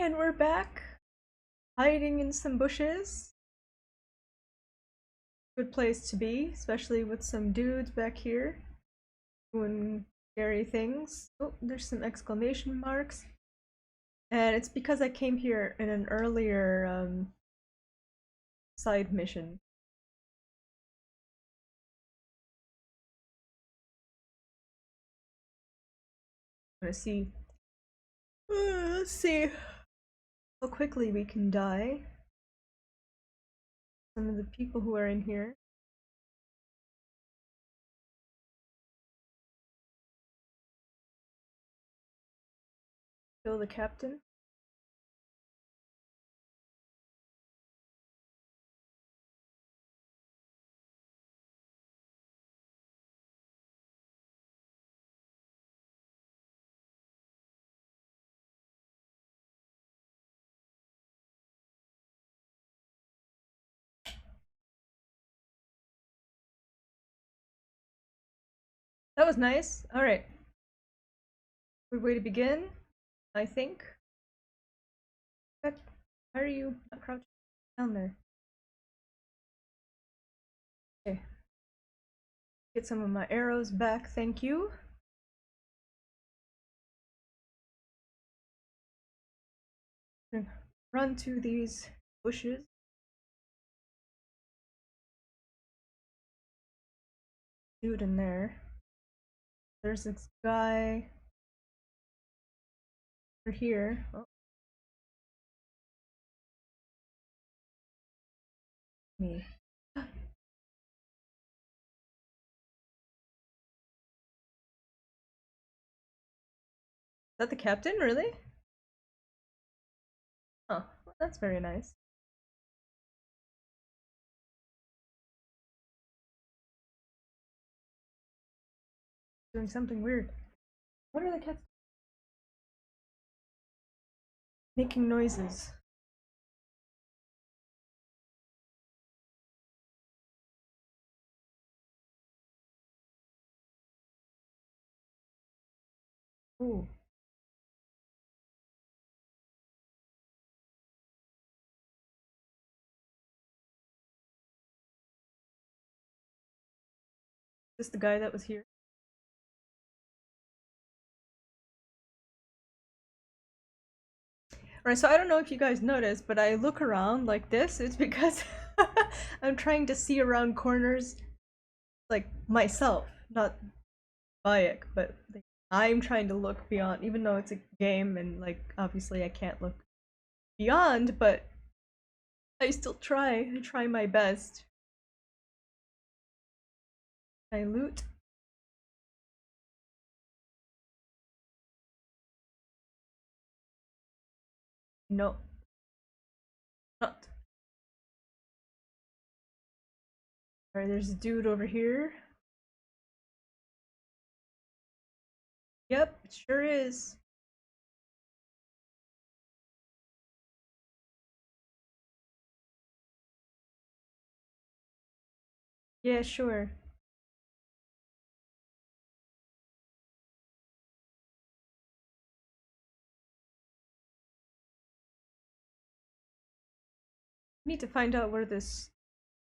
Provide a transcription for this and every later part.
And we're back, hiding in some bushes. Good place to be, especially with some dudes back here doing scary things. Oh, there's some exclamation marks. And it's because I came here in an earlier side mission. I'm gonna see. Let's see how quickly we can die. Some of the people who are in here. Kill the captain. That was nice. Alright. Good way to begin, I think. Why are you not crouching down there? Okay. Get some of my arrows back, thank you. Run to these bushes. Dude in there. There's this guy over here. Oh, me. Is that the captain, really? Oh, well, that's very nice. Doing something weird. What are the cats making noises? Ooh. Is this the guy that was here? Alright, so I don't know if you guys noticed, but I look around like this. It's because I'm trying to see around corners like myself, not Bayek, but like, I'm trying to look beyond, even though it's a game and like obviously I can't look beyond, but I still try. I try my best. I loot. No. Not. Alright, there's a dude over here. Yep, it sure is. Yeah, sure. Need to find out where this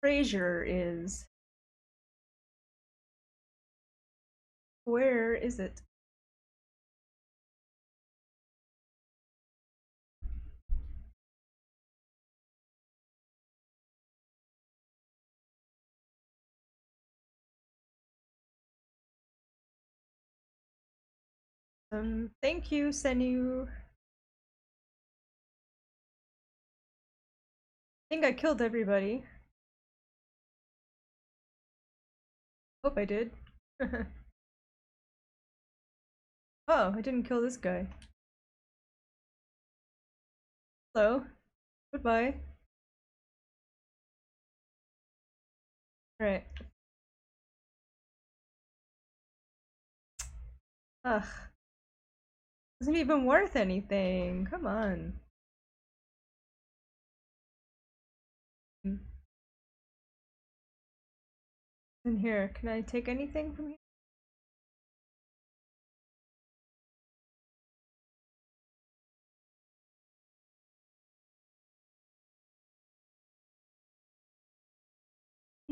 treasure is. Where is it? Thank you, Senu. I think I killed everybody. Hope I did. Oh, I didn't kill this guy. Hello. Goodbye. Alright. Ugh. Isn't even worth anything. Come on. In here, can I take anything from here?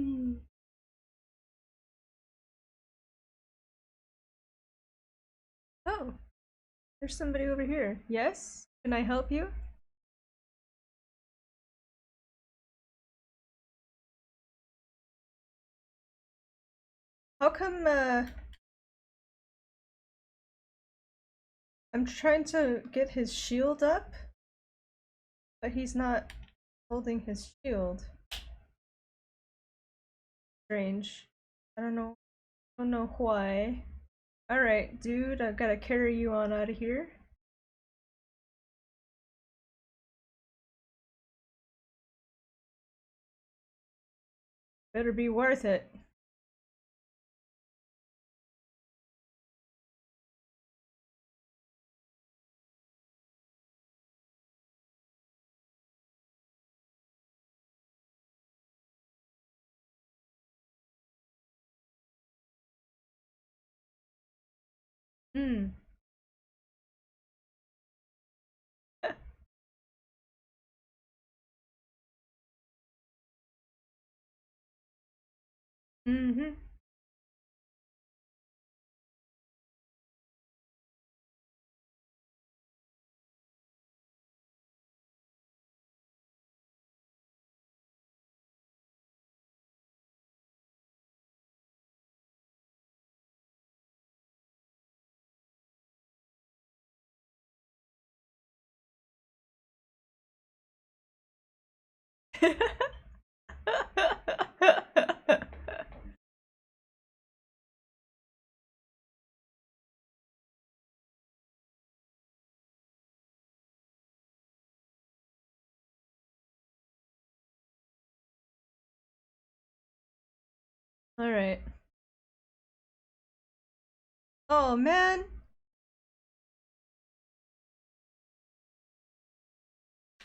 Mm. Oh, there's somebody over here. Yes? Can I help you? How come, I'm trying to get his shield up, but he's not holding his shield. Strange. I don't know why. Alright, dude, I gotta carry you on out of here. Better be worth it. Hmm. Mm-hmm. Alright. Oh man!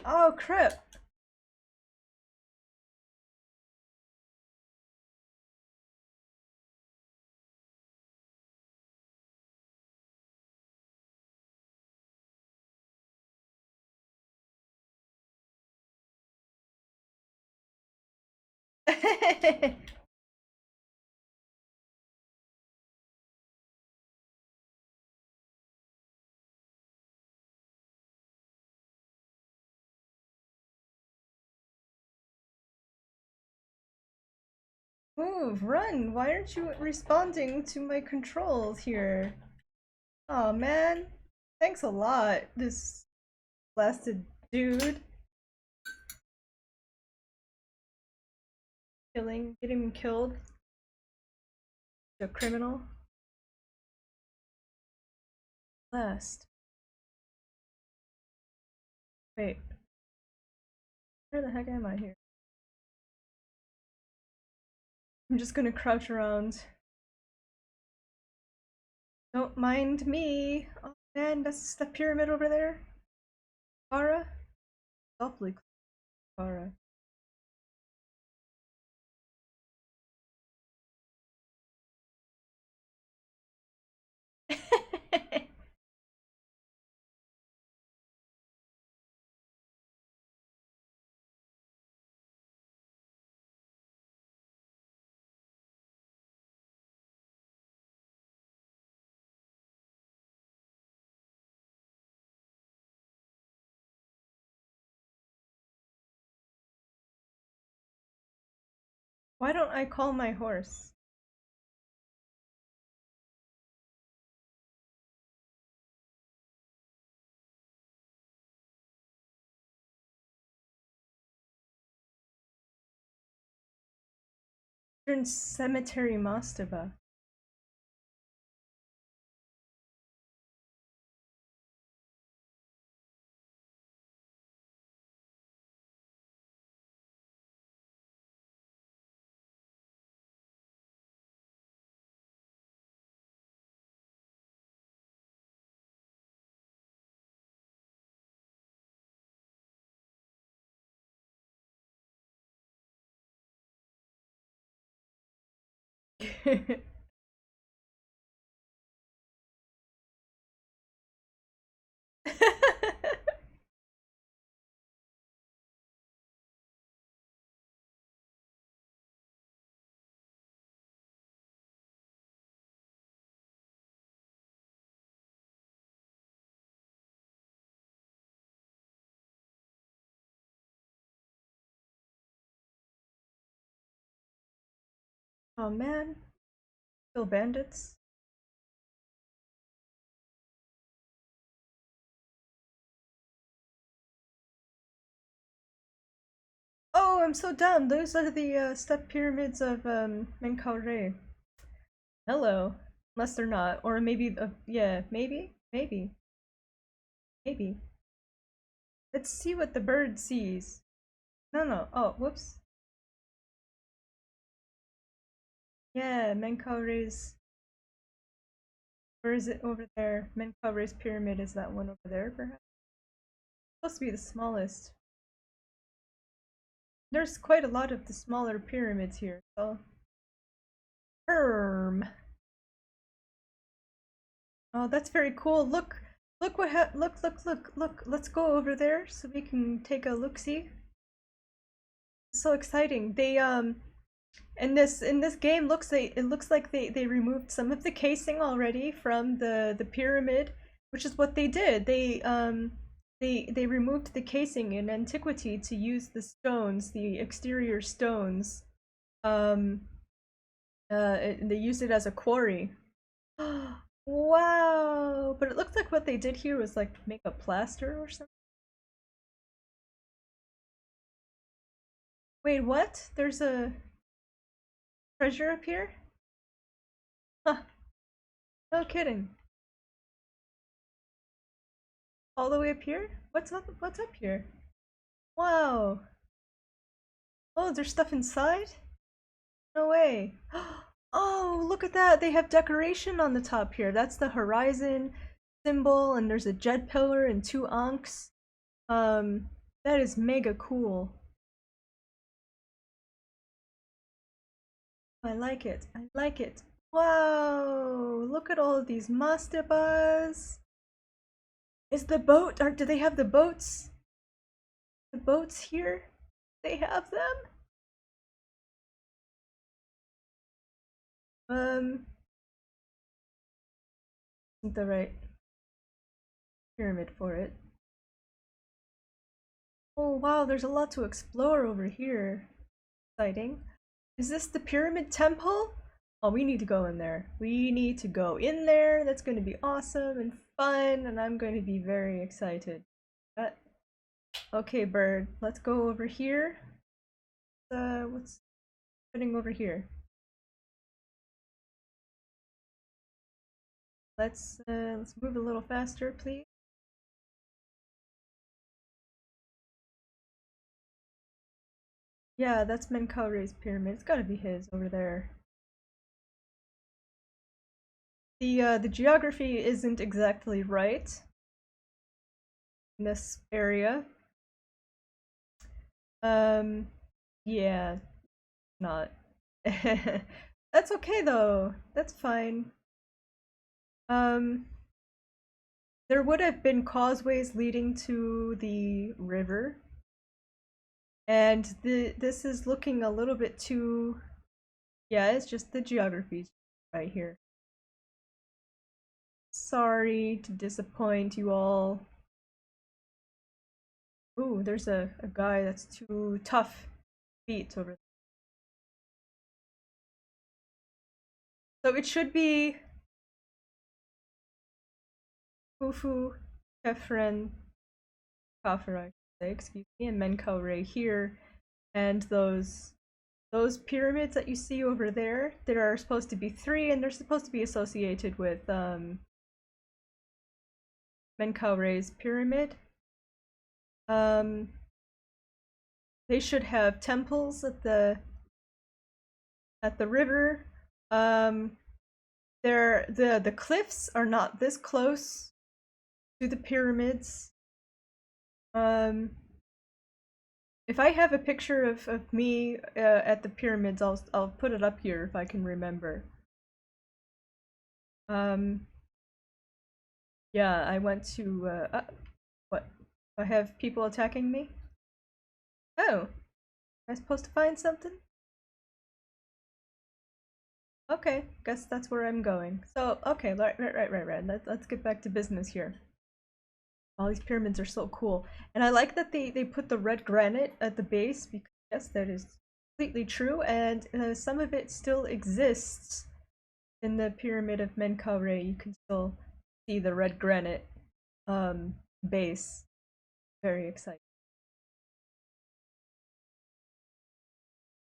Oh crap! Move, run! Why aren't you responding to my controls here? Oh man. Thanks a lot, this blasted dude. Getting him killed. The criminal. Last. Wait. Where the heck am I here? I'm just gonna crouch around. Don't mind me. Oh man, that's the pyramid over there. Kara? Awfully Kara. Why don't I call my horse? Eastern Cemetery Mastaba. Oh man, kill bandits. Oh, I'm so dumb. Those are the step pyramids of Menkaure. Hello. Unless they're not. Or maybe, yeah, maybe? Maybe. Maybe. Let's see what the bird sees. No, no. Oh, whoops. Yeah, Menkaure's. Where is it over there? Menkaure's pyramid is that one over there, perhaps? Supposed to be the smallest. There's quite a lot of the smaller pyramids here, so. Herm. Oh, that's very cool. Look, look what look. Let's go over there so we can take a look-see. So exciting. They in this game looks like they removed some of the casing already from the pyramid, which is what they did. They removed the casing in antiquity to use the stones, the exterior stones. Um they used it as a quarry. Wow! But it looks like what they did here was like make a plaster or something. Wait, what? There's a treasure up here? Huh, no kidding. All the way up here? What's up here? Wow. Oh, there's stuff inside? No way. Oh, look at that. They have decoration on the top here. That's the horizon symbol, and there's a jet pillar and two ankhs. That is mega cool. I like it. I like it. Wow! Look at all of these mastabas. Is the boat? Or do they have the boats? The boats here? They have them? Isn't the right pyramid for it. Oh wow, there's a lot to explore over here. Exciting. Is this the pyramid temple? Oh, we need to go in there. We need to go in there. That's going to be awesome and fun, and I'm going to be very excited. Okay, bird, let's go over here. What's happening over here? Let's move a little faster, please. Yeah, that's Menkaure's pyramid. It's gotta be his over there. The geography isn't exactly right in this area. Yeah, not. That's okay though. That's fine. Um, there would have been causeways leading to the river, and this is looking a little bit too. Yeah, it's just the geography right here. Sorry to disappoint you all. Ooh, there's a guy that's too tough beat over there. So it should be Khufu, Kefren, Khafre, I should say, excuse me, and Menkaure here, and those pyramids that you see over there, there are supposed to be three, and they're supposed to be associated with Menkaure's pyramid. Um, they should have temples at the river. The cliffs are not this close to the pyramids. If I have a picture of me at the pyramids, I'll put it up here if I can remember. Yeah, I went to what? I have people attacking me. Oh, am I supposed to find something? Okay, guess that's where I'm going. So, okay, right. Let's get back to business here. All these pyramids are so cool. And I like that they put the red granite at the base because yes, that is completely true, and some of it still exists in the Pyramid of Menkaure. You can still see the red granite um, base. Very exciting.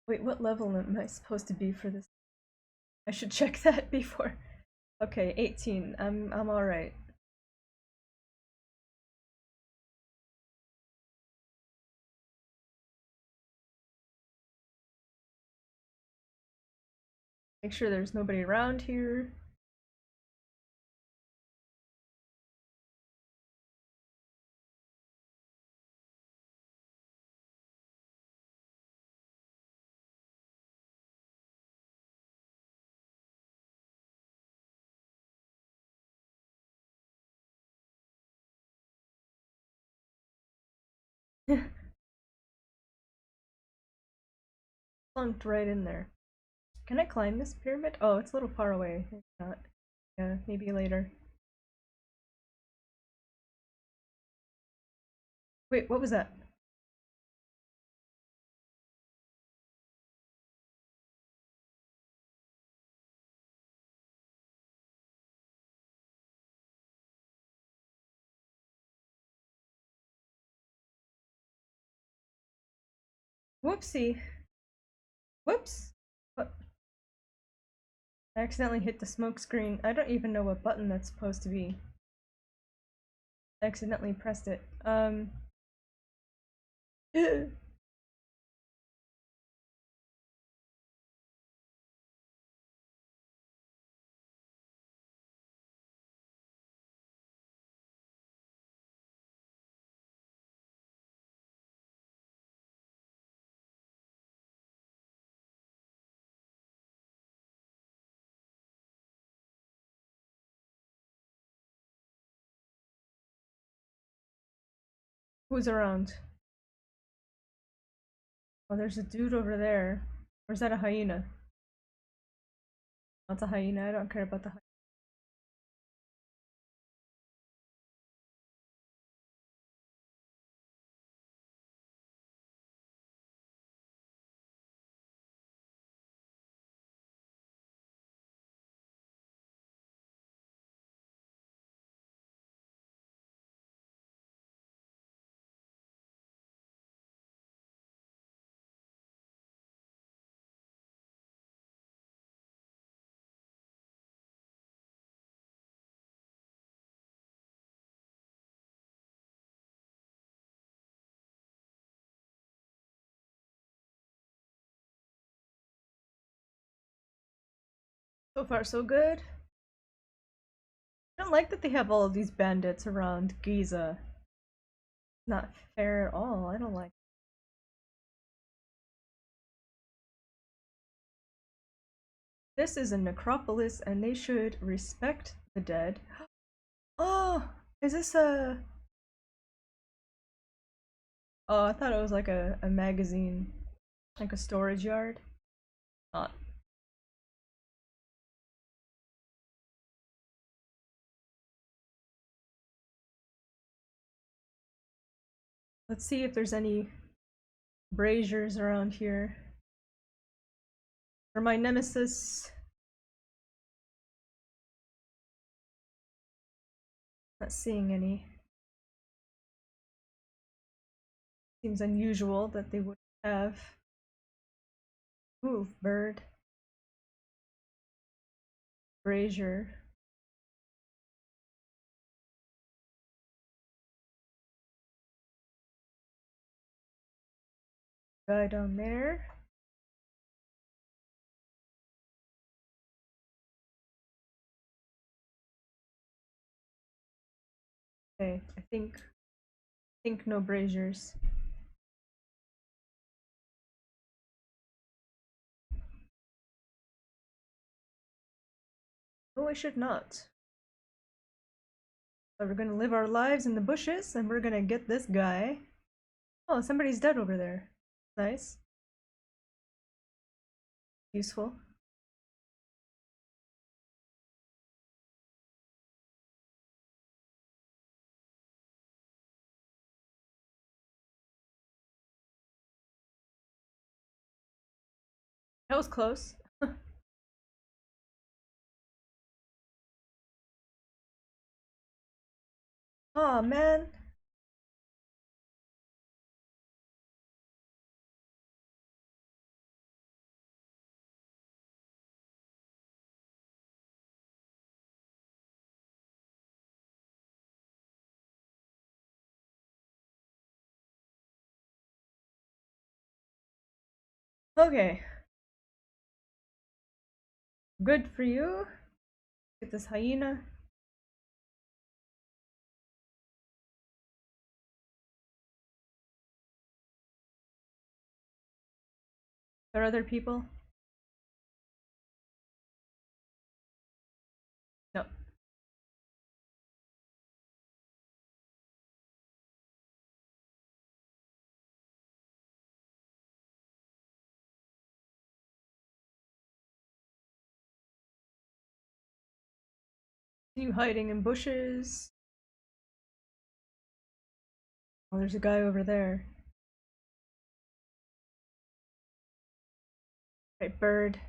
Wait, what level am I supposed to be for this? I should check that before. Okay, 18. I'm all right. Make sure there's nobody around here. Plunked right in there. Can I climb this pyramid? Oh, it's a little far away. Maybe not. Yeah, maybe later. Wait, what was that? Whoopsie. Whoops. What? I accidentally hit the smoke screen. I don't even know what button that's supposed to be. I accidentally pressed it. Who's around? Oh, there's a dude over there. Or is that a hyena? That's a hyena. I don't care about the hyena. So far, so good. I don't like that they have all of these bandits around Giza. Not fair at all. I don't like. This is a necropolis, and they should respect the dead. Oh, is this a? Oh, I thought it was like a magazine, like a storage yard. Not. Let's see if there's any braziers around here. For my nemesis. Not seeing any. Seems unusual that they would have. Move, bird. Brazier. Guy down there. Okay, I think no braziers. No, I should not. But we're gonna live our lives in the bushes, and we're gonna get this guy. Oh, somebody's dead over there. Nice. Useful. That was close. Oh man. Okay. Good for you. Get this hyena. There are other people? No. You hiding in bushes? Oh, there's a guy over there. Right, bird.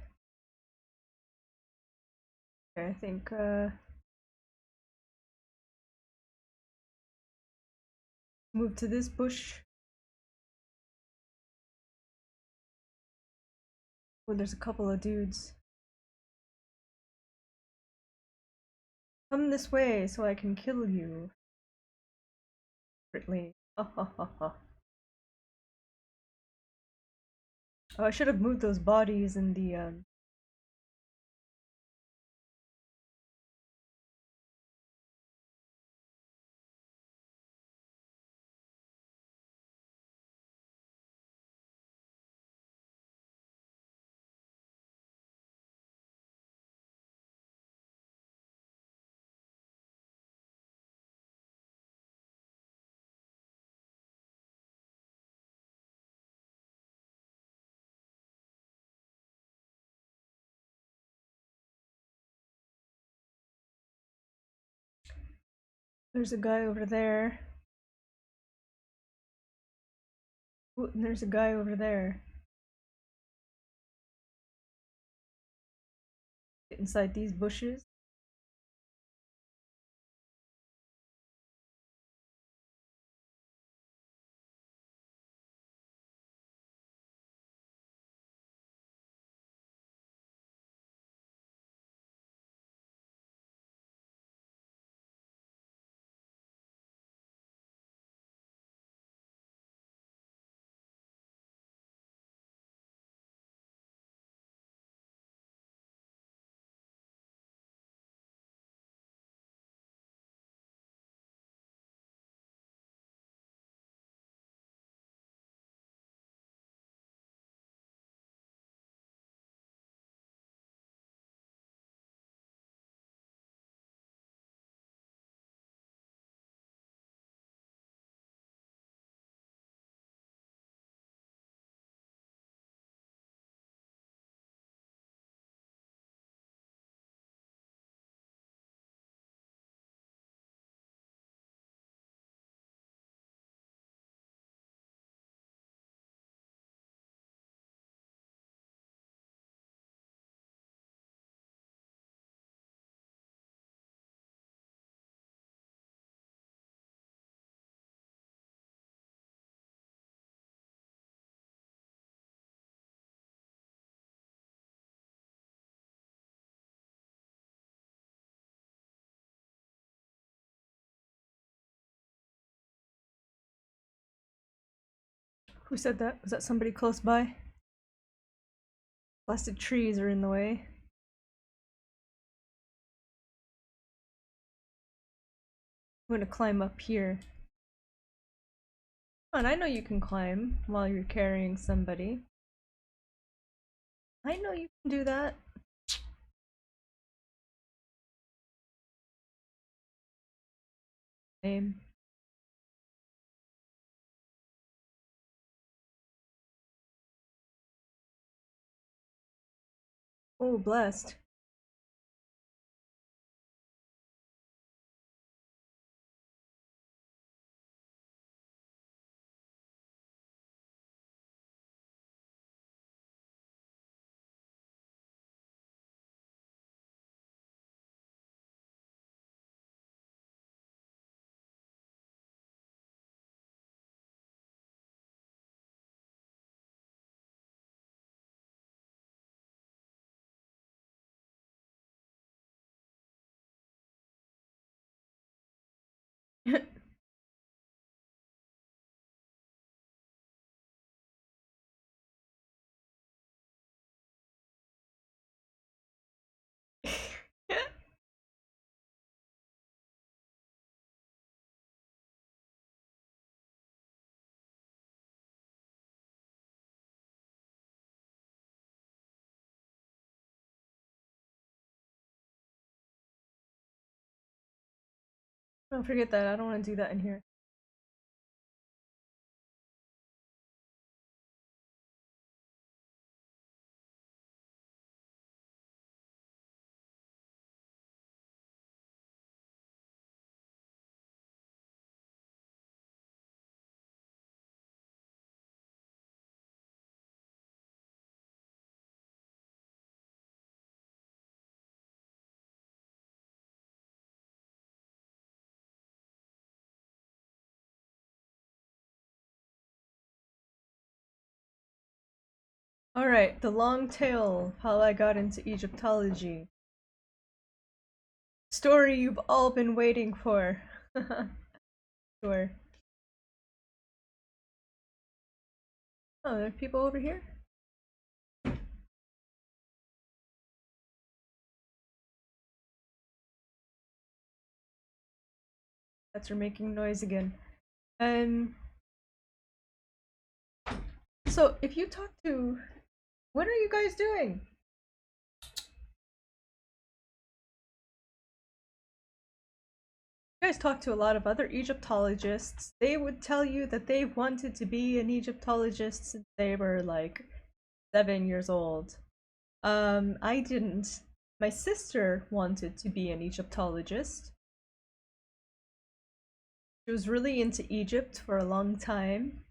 Okay, I think, move to this bush. Oh, there's a couple of dudes. Come this way so I can kill you. Secretly. Ha ha ha ha. Oh, I should have moved those bodies in the, There's a guy over there. Ooh, and there's a guy over there. Get inside these bushes. Who said that? Was that somebody close by? Blasted trees are in the way. I'm gonna climb up here. Come on, I know you can climb while you're carrying somebody. I know you can do that. Same. Oh, blessed. Don't forget that. I don't want to do that in here. Alright, the long tale of how I got into Egyptology. Story you've all been waiting for. Sure. Oh, there are people over here? Cats are making noise again. So if you talk to... What are you guys doing? You guys talk to a lot of other Egyptologists. They would tell you that they've wanted to be an Egyptologist since they were like 7 years old. I didn't. My sister wanted to be an Egyptologist. She was really into Egypt for a long time.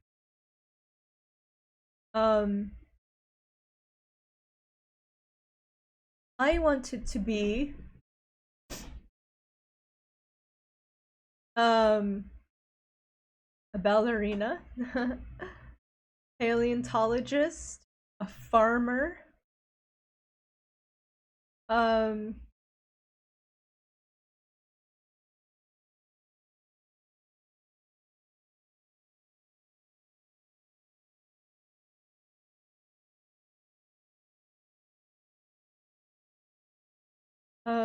I wanted to be a ballerina, paleontologist, a farmer,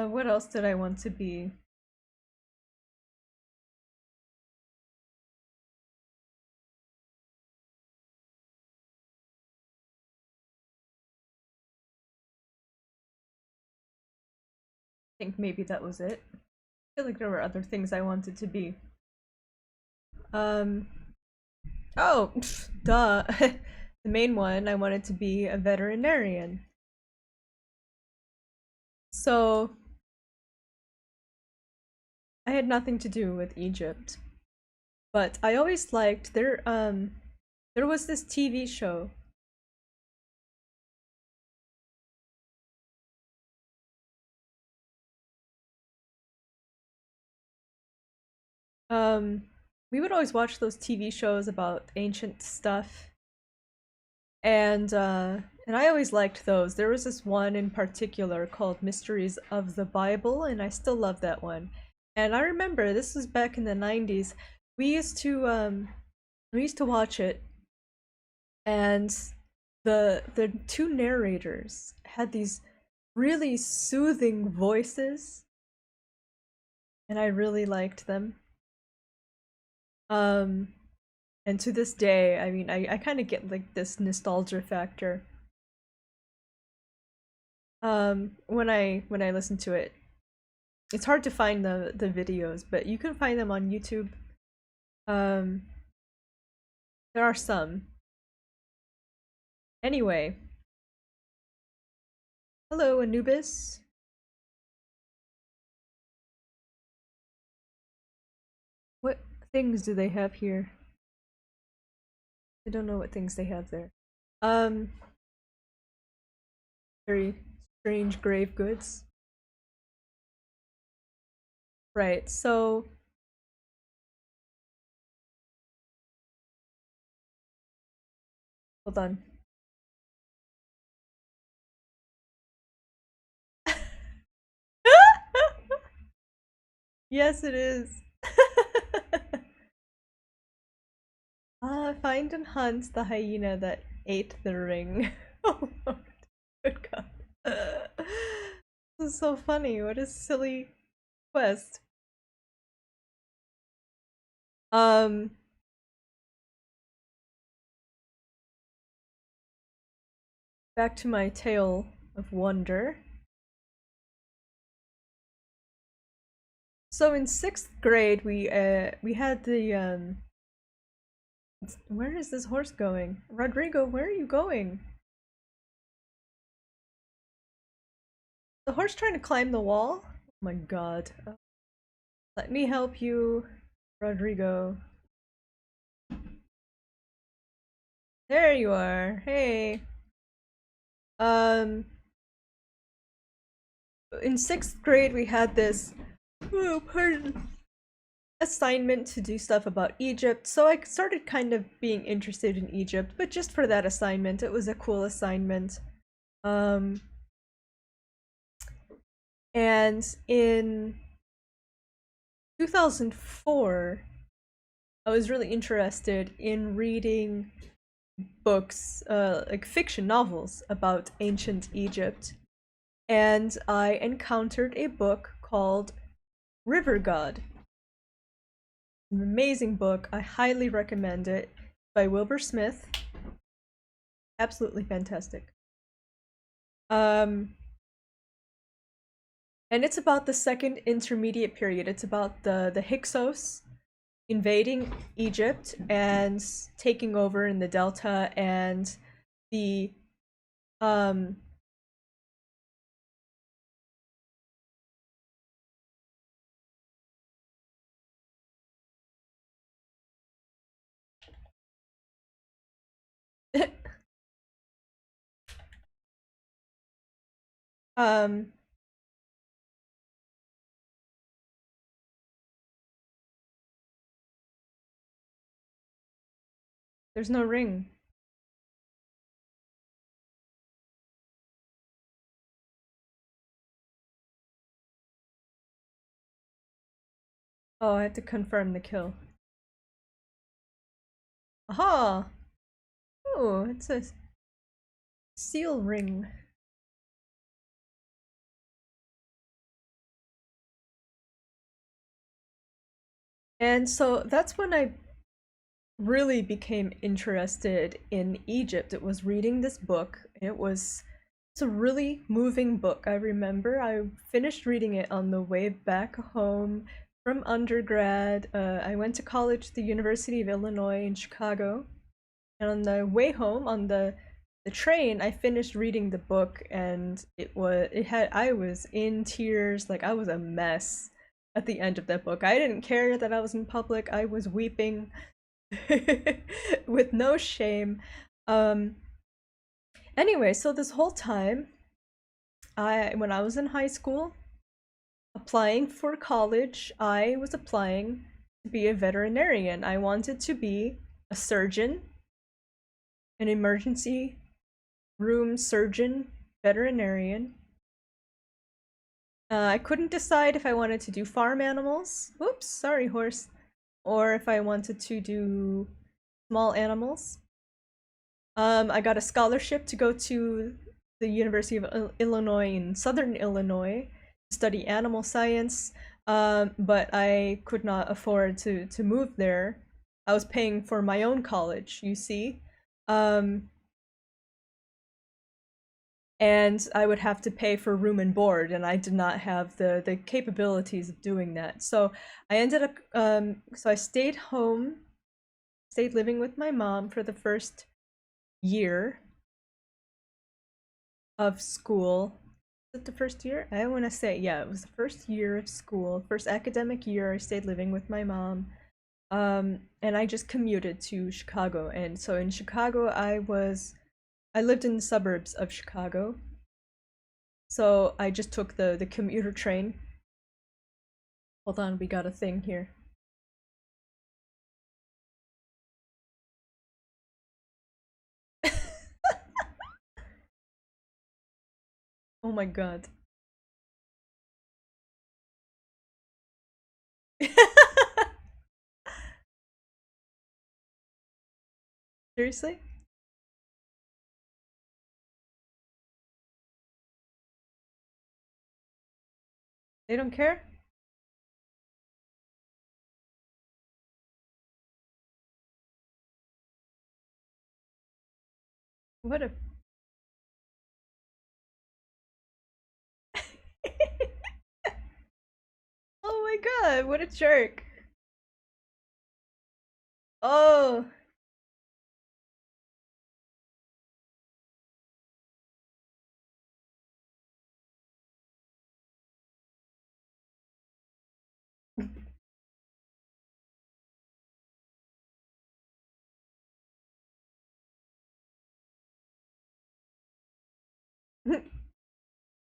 what else did I want to be? I think maybe that was it. I feel like there were other things I wanted to be. Oh, duh. The main one, I wanted to be a veterinarian. So, I had nothing to do with Egypt. But I always liked there was this TV show. We would always watch those TV shows about ancient stuff. And I always liked those. There was this one in particular called Mysteries of the Bible, and I still love that one. And I remember this was back in the 90s. We used to watch it, and the two narrators had these really soothing voices, and I really liked them. Um and to this day, I mean, I kind of get like this nostalgia factor when I listen to it. It's hard to find the videos, but you can find them on YouTube. Um there are some. Anyway, hello Anubis. What things do they have here? I don't know what things they have there. Um Very strange grave goods. Right. So hold on. Yes, it is. find and hunt the hyena that ate the ring. Oh Lord, good God. This is so funny. What a silly quest. Um, Back to my tale of wonder. So in sixth grade, we had the Where is this horse going? Rodrigo, where are you going? The horse trying to climb the wall? Oh my God. Let me help you, Rodrigo. There you are. Hey. Um, in sixth grade, we had this, oh, pardon, assignment to do stuff about Egypt. So I started kind of being interested in Egypt, but just for that assignment. It was a cool assignment. Um, and in 2004, I was really interested in reading books, like fiction novels about ancient Egypt. And I encountered a book called River God. An amazing book. I highly recommend it. By Wilbur Smith. Absolutely fantastic. Um, and it's about the second intermediate period. It's about the Hyksos invading Egypt and taking over in the Delta, and the um um there's no ring. Oh, I have to confirm the kill. Aha! Oh, it's a seal ring. And so that's when I really became interested in Egypt. It was reading this book. It's a really moving book. I remember I finished reading it on the way back home from undergrad. I went to college at the University of Illinois in Chicago. And on the way home on the train, I finished reading the book, and I was in tears, like I was a mess at the end of that book. I didn't care that I was in public. I was weeping with no shame. Um anyway, so this whole time, when I was in high school applying for college, I was applying to be a veterinarian. I wanted to be a surgeon, an emergency room surgeon, veterinarian. I couldn't decide if I wanted to do farm animals. Whoops, sorry, horse. Or if I wanted to do small animals. I got a scholarship to go to the University of Illinois in Southern Illinois to study animal science, but I could not afford to move there. I was paying for my own college, you see. Um, and I would have to pay for room and board, and I did not have the capabilities of doing that. So I ended up so I stayed home, stayed living with my mom for the first year of school. Is it the first year? I want to say, yeah, it was the first year of school, first academic year. I stayed living with my mom. And I just commuted to Chicago. And so in Chicago, I lived in the suburbs of Chicago. So I just took the commuter train. Hold on, we got a thing here. Oh my god. Seriously? They don't care? What a Oh my god, what a jerk. Oh,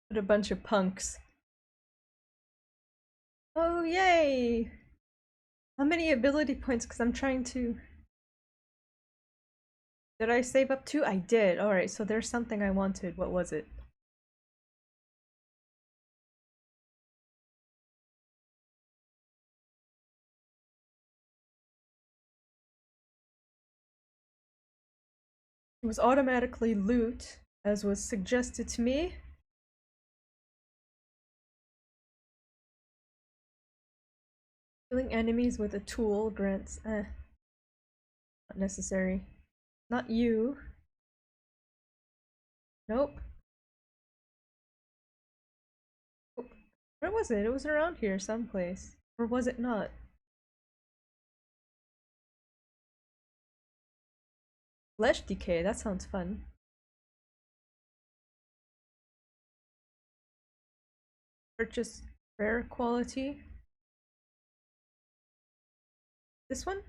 what a bunch of punks. Oh, yay! How many ability points? Because I'm trying to. Did I save up two? I did. Alright, so there's something I wanted. What was it? It was automatically loot, as was suggested to me. Killing enemies with a tool grants. Not necessary. Not you. Nope. Where was it? It was around here someplace. Or was it not? Flesh decay, that sounds fun. Purchase rare quality. This one?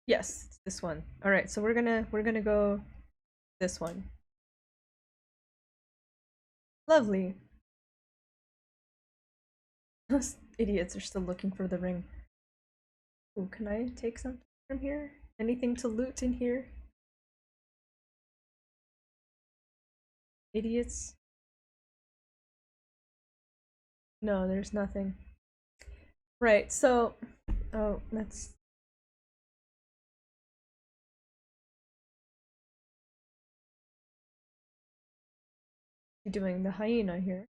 Yes, it's this one. Alright, so we're gonna go this one. Lovely. Those idiots are still looking for the ring. Ooh, can I take something from here? Anything to loot in here? Idiots. No, there's nothing. Right, so oh, that's doing the hyena here.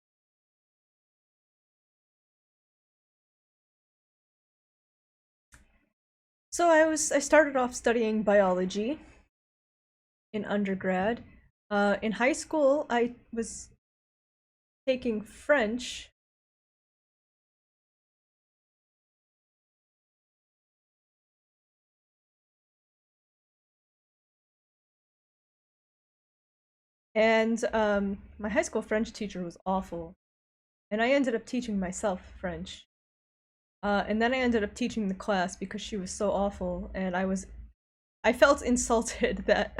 So I started off studying biology in undergrad. In high school, I was taking French. And my high school French teacher was awful. And I ended up teaching myself French. And then I ended up teaching the class because she was so awful, and I felt insulted that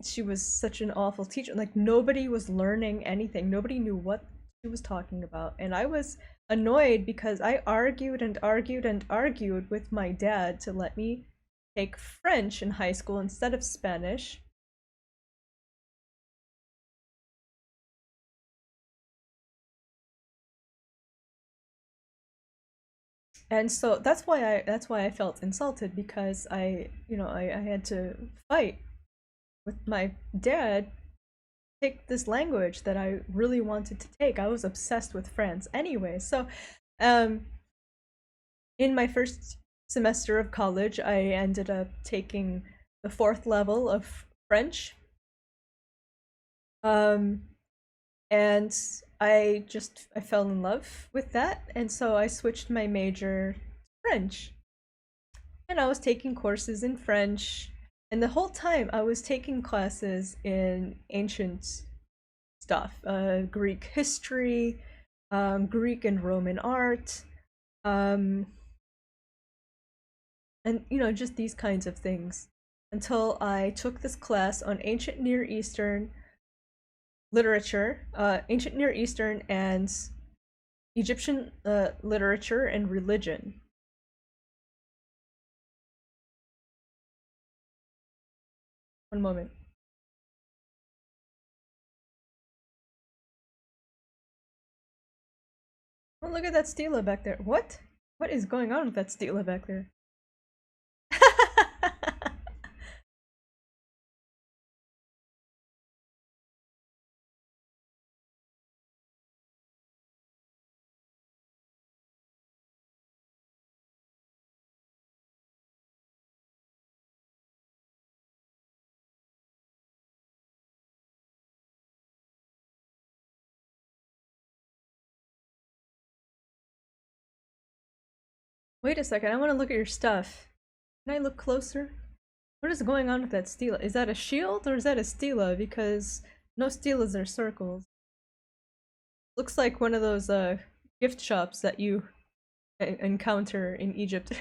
she was such an awful teacher. Like nobody was learning anything. Nobody knew what she was talking about, and I was annoyed because I argued and argued and argued with my dad to let me take French in high school instead of Spanish. And so that's why I felt insulted because I had to fight with my dad take this language that I really wanted to take. I was obsessed with France anyway. So um in my first semester of college, I ended up taking the fourth level of French. Um and I fell in love with that, and so I switched my major to French. And I was taking courses in French, and the whole time I was taking classes in ancient stuff, Greek history, Greek and Roman art, um, and just these kinds of things. Until I took this class on ancient Near Eastern literature, ancient Near Eastern and Egyptian literature and religion. One moment. Oh, look at that Stila back there. What? What is going on with that Stila back there? Wait a second, I want to look at your stuff. Can I look closer? What is going on with that Stila? Is that a shield or is that a Stila? Because no Stilas are circles. Looks like one of those gift shops that you encounter in Egypt.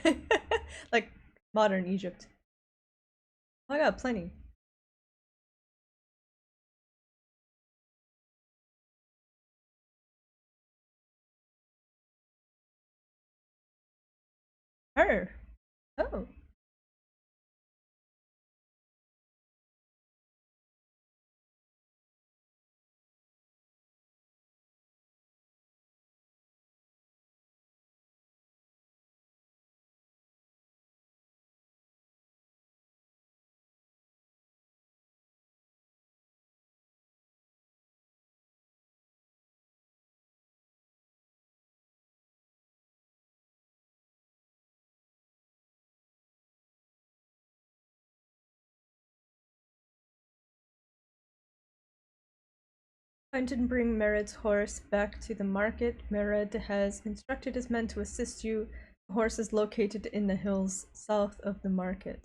Like modern Egypt. Oh, I got plenty. Her. Oh. I didn't bring Mered's horse back to the market. Mered has instructed his men to assist you. The horse is located in the hills south of the market.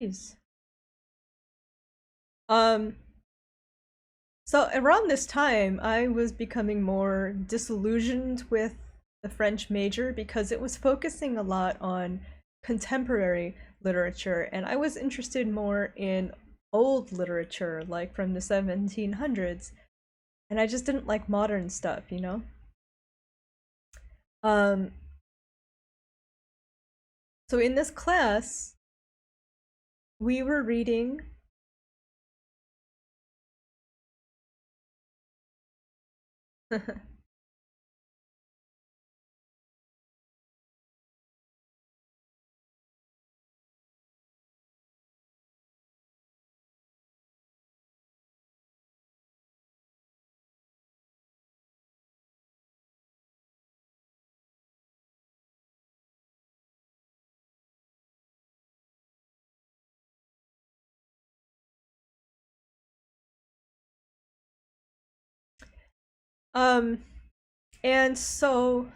Jeez. Um, so around this time, I was becoming more disillusioned with the French major because it was focusing a lot on contemporary literature, and I was interested more in old literature, like from the 1700s, and I just didn't like modern stuff, you know? Um, so in this class, we were reading. um, and so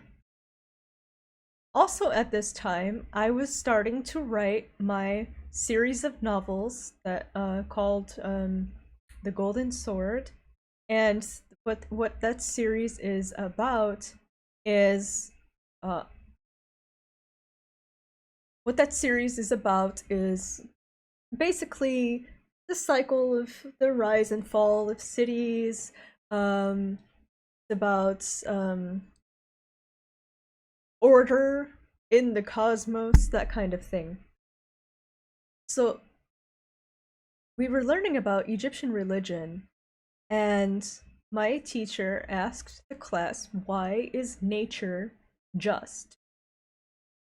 also at this time, I was starting to write my series of novels that called The Golden Sword, and what that series is about is uh, what that series is about is basically the cycle of the rise and fall of cities. It's about order in the cosmos, that kind of thing. So we were learning about Egyptian religion, and my teacher asked the class, "Why is nature just?"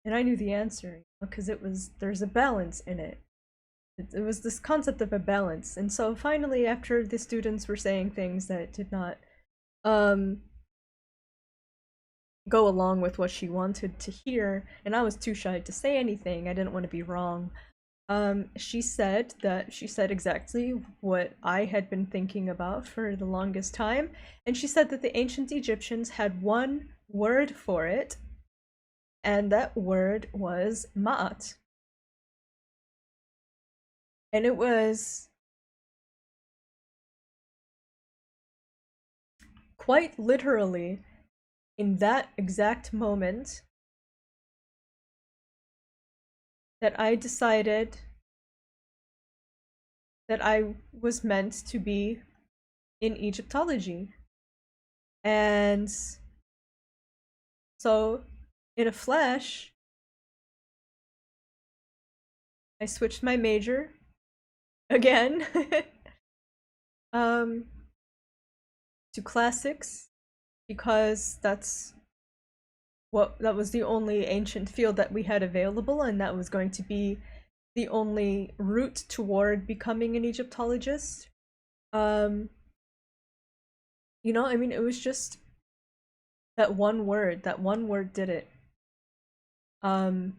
And I knew the answer because it was there's a balance in it. It was this concept of a balance. And so finally, after the students were saying things that did not um, go along with what she wanted to hear, and I was too shy to say anything, I didn't want to be wrong. She said exactly what I had been thinking about for the longest time, and she said that the ancient Egyptians had one word for it, and that word was ma'at. And it was quite literally in that exact moment that I decided that I was meant to be in Egyptology. And so, in a flash, I switched my major again um, to classics because that was the only ancient field that we had available, and that was going to be the only route toward becoming an Egyptologist. Um, I mean, it was just that one word. That one word did it. Um,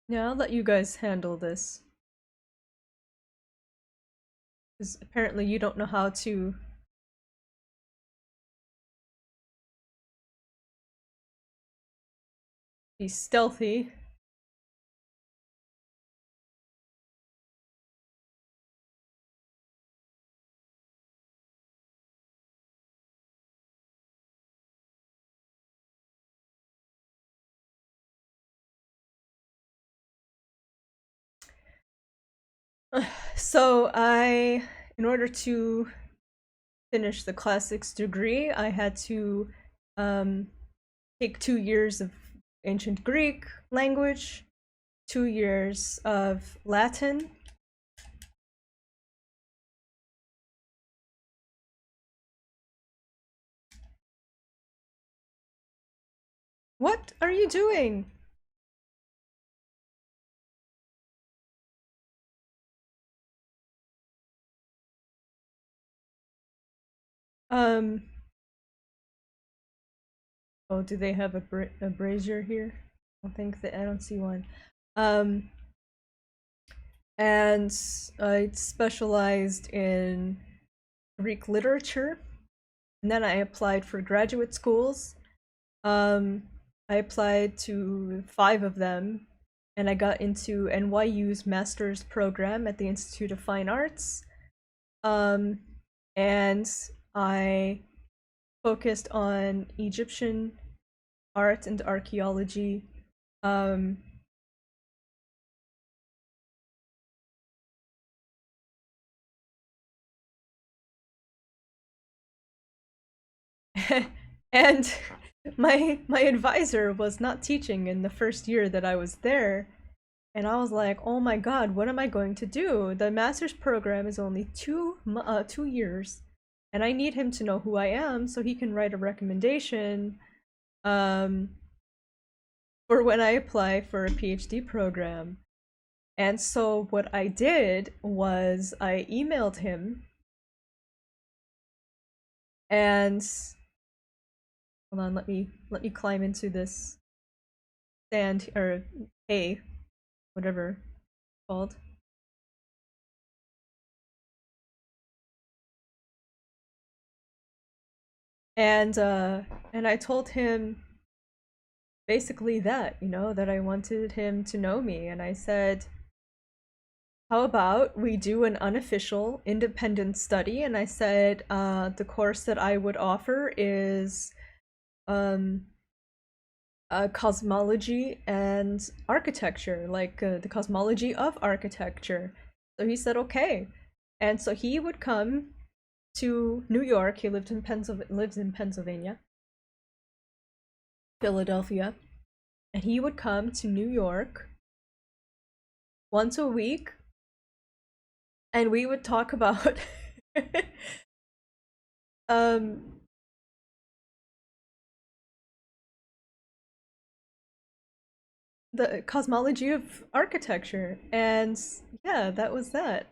yeah, I'll let you guys handle this. Because apparently you don't know how to be stealthy. So in order to finish the classics degree, I had to um, take 2 years of ancient Greek language, 2 years of Latin. What are you doing? Um, oh, do they have a brazier here? I don't see one. Um, and I specialized in Greek literature, and then I applied for graduate schools. Um, I applied to 5 of them, and I got into NYU's master's program at the Institute of Fine Arts. Um, and I focused on Egyptian art and archaeology. Um, and my advisor was not teaching in the first year that I was there, and I was like, "Oh my God, what am I going to do? The master's program is only 2 years, and I need him to know who I am so he can write a recommendation um, for when I apply for a PhD program." And so what I did was I emailed him and hold on, let me climb into this sand or hay, whatever it's called. And I told him basically that, that I wanted him to know me, and I said, how about we do an unofficial independent study? And I said, the course that I would offer is um cosmology and architecture, like the cosmology of architecture. So he said, okay. And so he would come to New York. He lives in Pennsylvania, Philadelphia, and he would come to New York once a week, and we would talk about um the cosmology of architecture. And yeah, that was that.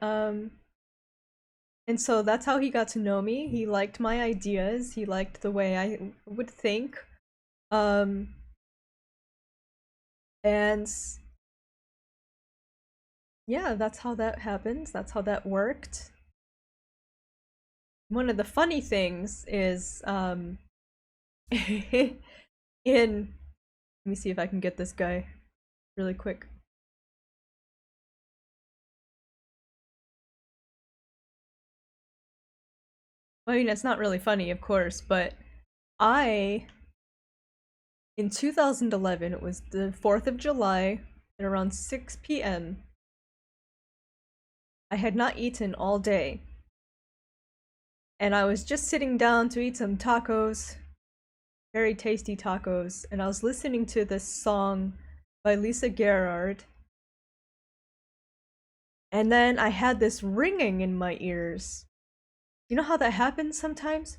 And so that's how he got to know me. He liked my ideas. He liked the way I would think. Um, and yeah, that's how that happened. That's how that worked. One of the funny things is in let me see if I can get this guy really quick. I mean, it's not really funny, of course, but I in 2011, it was the 4th of July at around 6 p.m. I had not eaten all day, and I was just sitting down to eat some tacos, very tasty tacos, and I was listening to this song by Lisa Gerrard, and then I had this ringing in my ears. You know how that happens sometimes?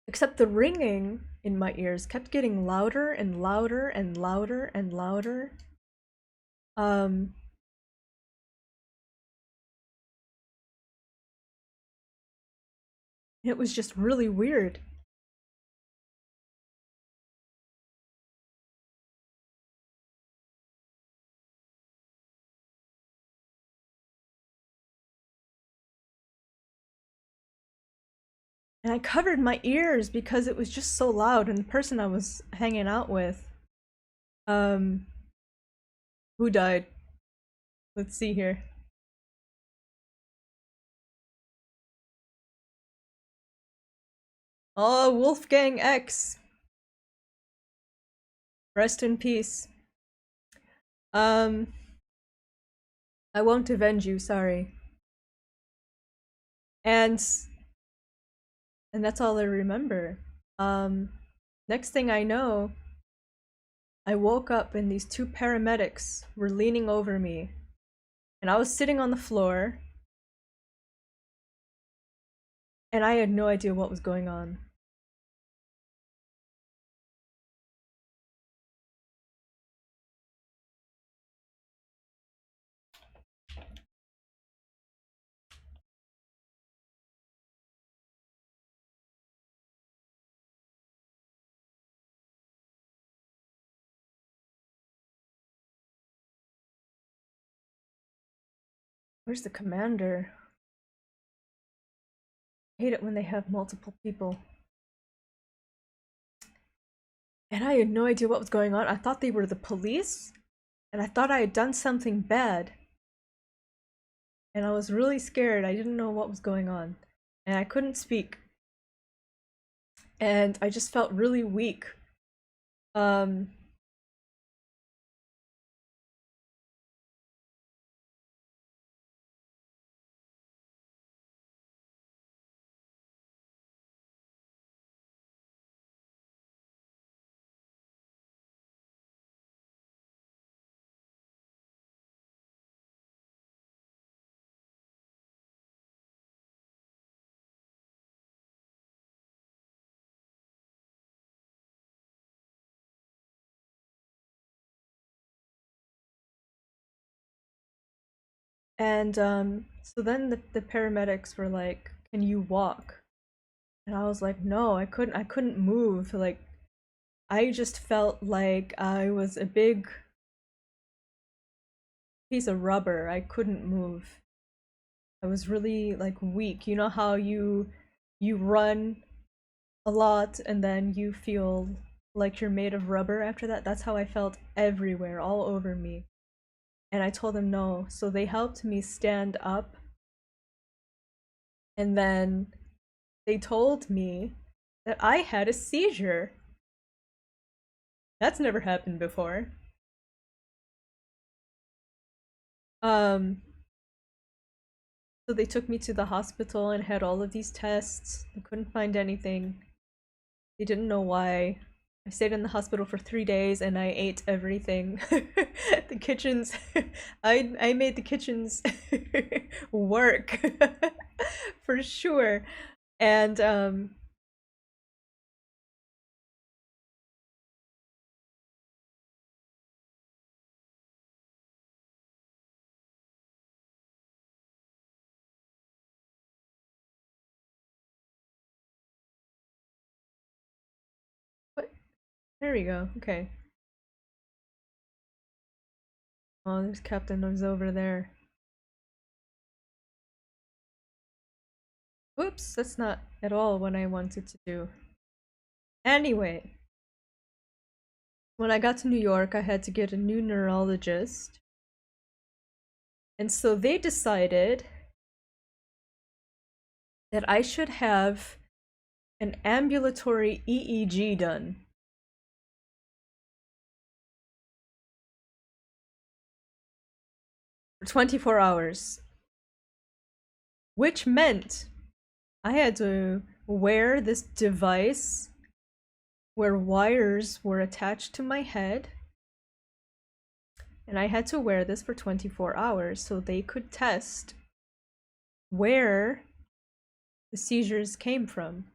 Except the ringing in my ears kept getting louder and louder and louder and louder. Um, it was just really weird. And I covered my ears because it was just so loud. And the person I was hanging out with, um, who died? Let's see here. Oh, Wolfgang X. Rest in peace. Um, I won't avenge you, sorry. And that's all I remember. Um, Next thing I know, I woke up and these two paramedics were leaning over me. And I was sitting on the floor, and I had no idea what was going on. Where's the commander? I hate it when they have multiple people. And I had no idea what was going on. I thought they were the police, and I thought I had done something bad. And I was really scared. I didn't know what was going on. And I couldn't speak. And I just felt really weak. Um, and so then the paramedics were like, "Can you walk?" And I was like, "No, I couldn't move." Like I just felt like I was a big piece of rubber. I couldn't move. I was really like weak. You know how you run a lot and then you feel like you're made of rubber after that? That's how I felt everywhere, all over me. And I told them no. So they helped me stand up, and then they told me that I had a seizure. That's never happened before. Um so they took me to the hospital and had all of these tests. They couldn't find anything. They didn't know why. I stayed in the hospital for 3 days and I ate everything. The kitchens, I made the kitchens work for sure. And but there we go. Okay. Oh, there's Captain was over there. Whoops, that's not at all what I wanted to do. Anyway, when I got to New York, I had to get a new neurologist. And so they decided that I should have an ambulatory EEG done for 24 hours, which meant I had to wear this device where wires were attached to my head, and I had to wear this for 24 hours so they could test where the seizures came from.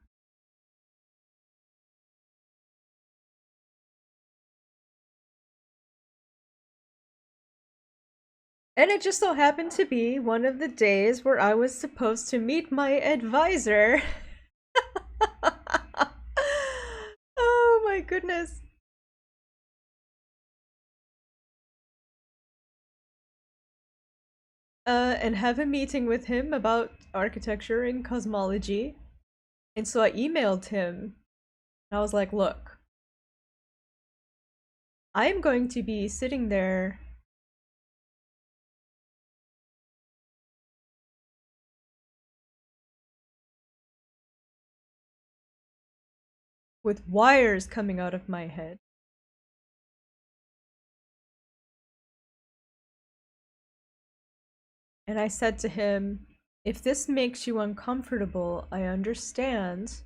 And it just so happened to be one of the days where I was supposed to meet my advisor. Oh my goodness. And have a meeting with him about architecture and cosmology. And so I emailed him. And I was like, look, I'm going to be sitting there with wires coming out of my head. And I said to him, if this makes you uncomfortable, I understand.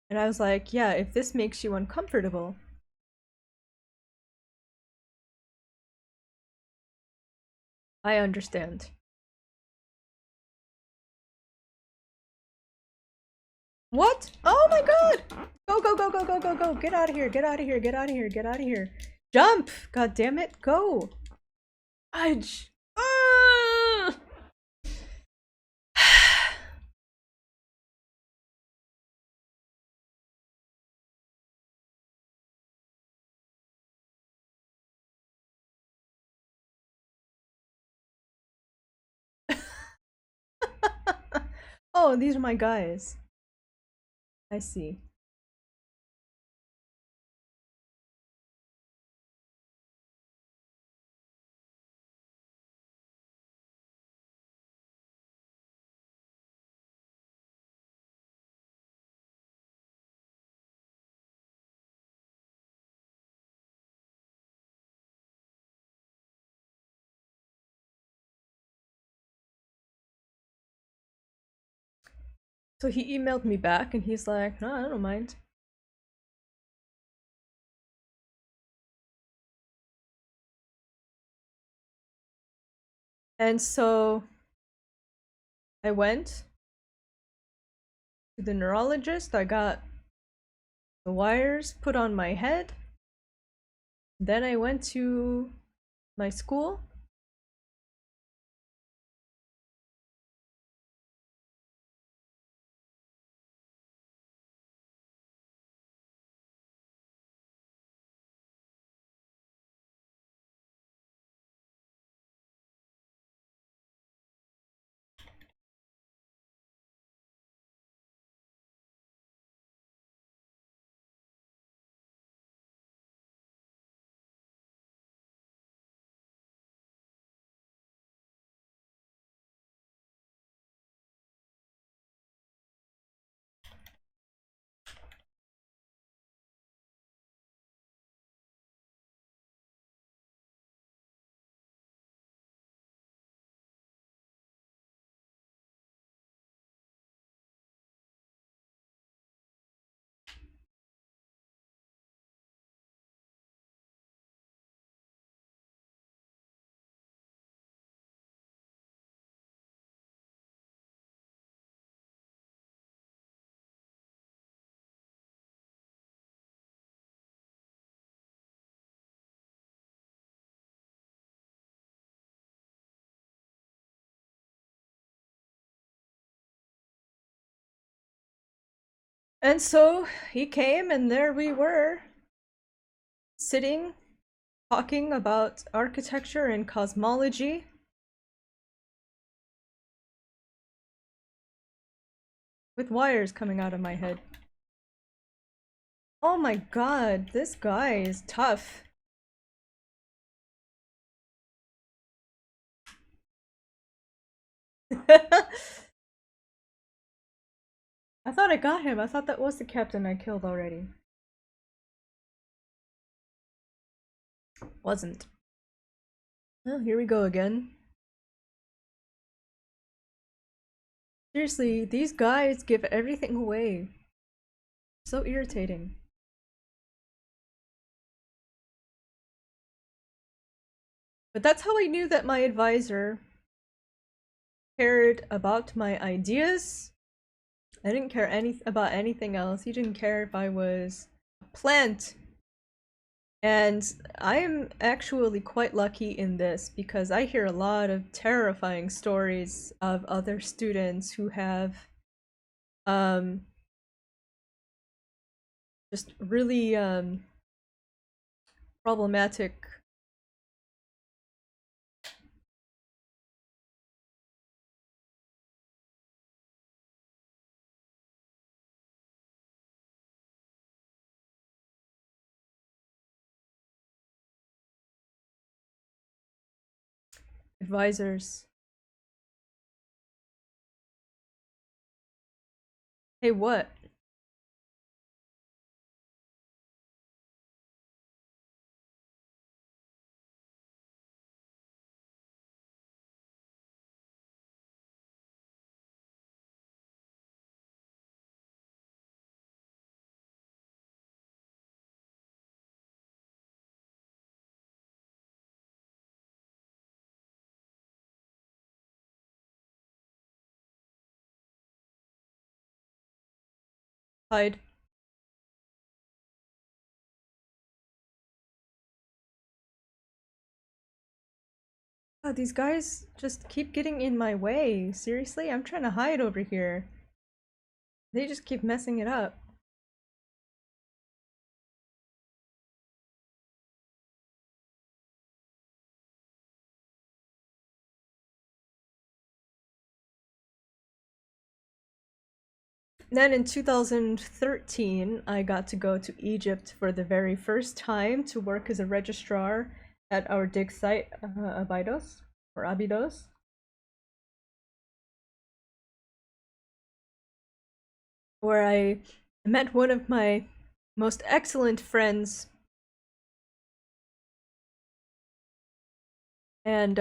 And I was like, yeah, if this makes you uncomfortable, I understand. What? Oh my god! Go, go, go, go, go, go, go! Get out of here, get out of here, get out of here, get out of here. Jump! God damn it, go! Fudge! Oh, these are my guys. I see. So he emailed me back and he's like, no, I don't mind. And so I went to the neurologist, I got the wires put on my head. Then I went to my school. And so he came, and there we were, sitting, talking about architecture and cosmology. With wires coming out of my head. Oh my god, this guy is tough. I thought I got him. I thought that was the captain I killed already. Wasn't. Well, here we go again. Seriously, these guys give everything away. So irritating. But that's how I knew that my advisor cared about my ideas I didn't care about anything else. He didn't care if I was a plant. And I am actually quite lucky in this because I hear a lot of terrifying stories of other students who have um just really problematic advisors. Hey, what? Hide. Oh, these guys just keep getting in my way. Seriously? I'm trying to hide over here. They just keep messing it up. Then in 2013, I got to go to Egypt for the very first time to work as a registrar at our dig site, Abydos, or Abydos, where I met one of my most excellent friends, and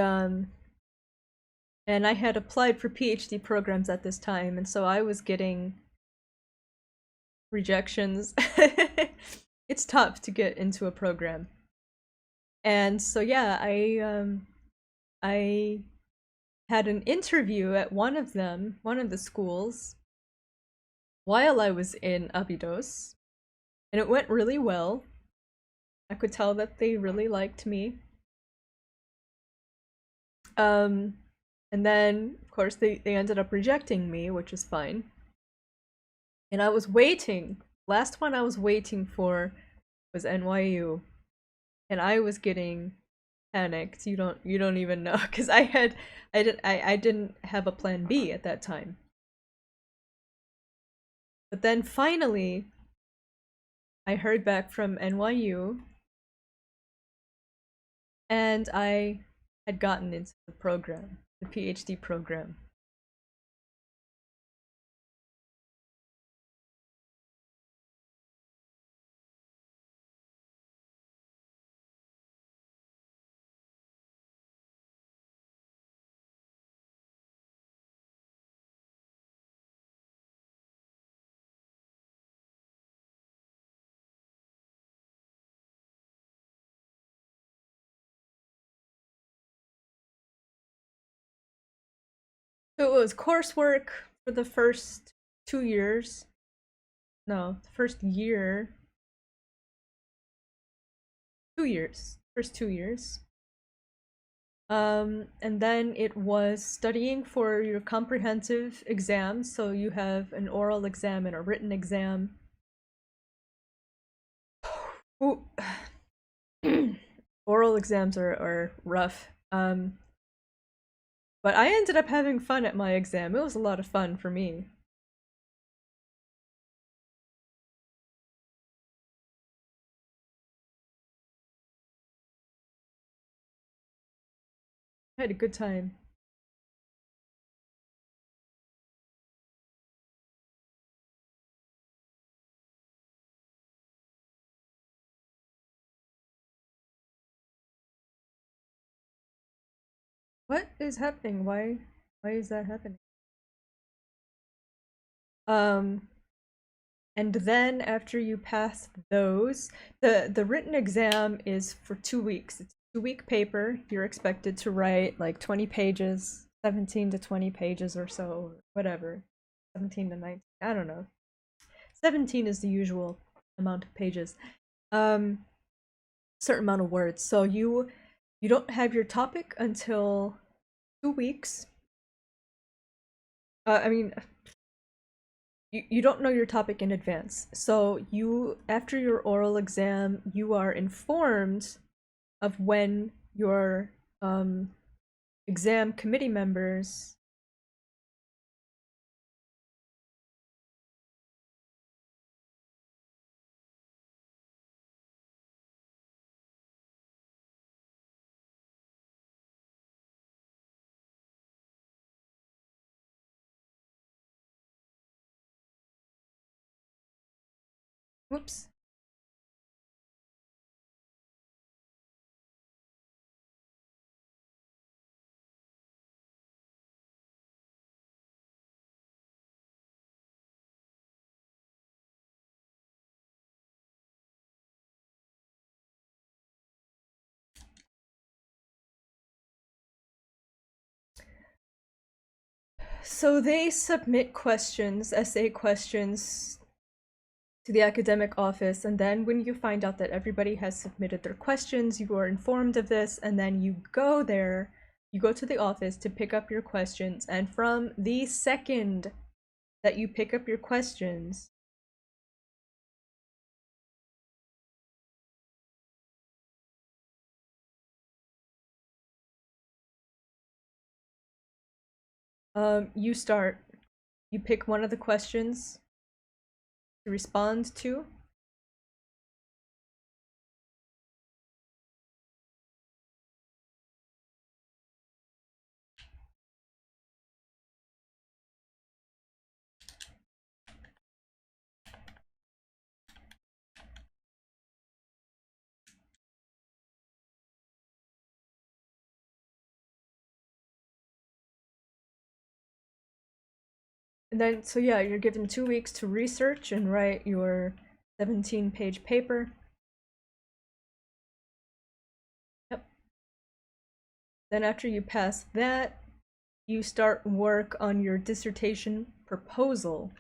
I had applied for PhD programs at this time, and so I was getting rejections. It's tough to get into a program. And so yeah, I had an interview at one of them, one of the schools, while I was in Abydos, and it went really well. I could tell that they really liked me. Um, and then, of course, they ended up rejecting me, which is fine. And I was waiting. Last one I was waiting for was NYU, and I was getting panicked. You don't even know because I didn't have a plan B at that time. But then finally, I heard back from NYU, and I had gotten into the program, the PhD program. So it was coursework for the first 2 years. No, the first year. 2 years. First 2 years. And then it was studying for your comprehensive exams. So you have an oral exam and a written exam. Ooh. Oral exams are rough. But I ended up having fun at my exam. It was a lot of fun for me. I had a good time. What is happening? Why is that happening? Um, and then after you pass those, the written exam is for 2 weeks. It's a 2 week paper. You're expected to write like 20 pages, 17 to 20 pages or so, whatever. 17 to 19. I don't know. 17 is the usual amount of pages. Certain amount of words. So you don't have your topic until 2 weeks. I mean, you don't know your topic in advance. So you, after your oral exam, you are informed of when your exam committee members. Whoops. So they submit questions, essay questions, to the academic office, and then when you find out that everybody has submitted their questions, you are informed of this, and then you go there, you go to the office to pick up your questions, and from the second that you pick up your questions, you pick one of the questions to respond to. And then, so yeah, you're given 2 weeks to research and write your 17-page paper. Yep. Then after you pass that, you start work on your dissertation proposal.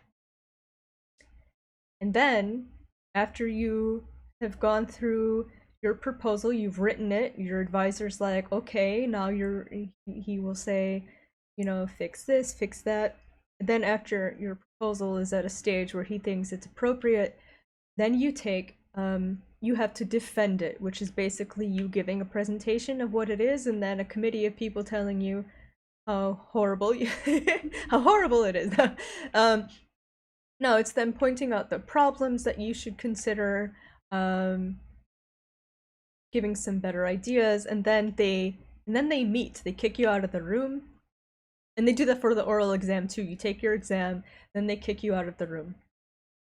And then, after you have gone through your proposal, you've written it, your advisor's like, okay, now he will say, fix this, fix that. And then after your proposal is at a stage where he thinks it's appropriate, then you have to defend it, which is basically you giving a presentation of what it is, and then a committee of people telling you how horrible how horrible it is. No, it's them pointing out the problems that you should consider, giving some better ideas, and then they meet. They kick you out of the room, and they do that for the oral exam too. You take your exam, then they kick you out of the room,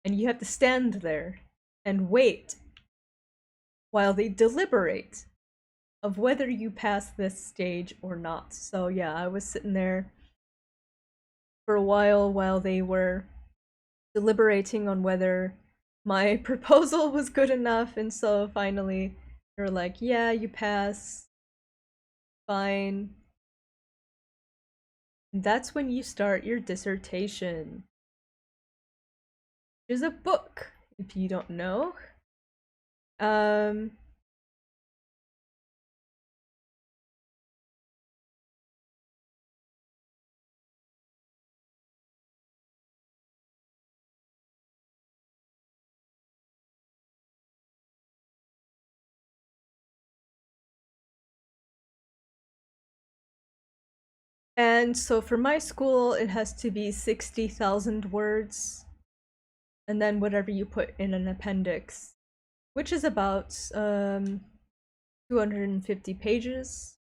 and you have to stand there and wait while they deliberate of whether you pass this stage or not. So yeah, I was sitting there for a while they were deliberating on whether my proposal was good enough, and so finally they're like, yeah, you pass, fine. And that's when you start your dissertation, which is a book, if you don't know. um and so for my school it has to be 60,000 words, and then whatever you put in an appendix, which is about 250 pages,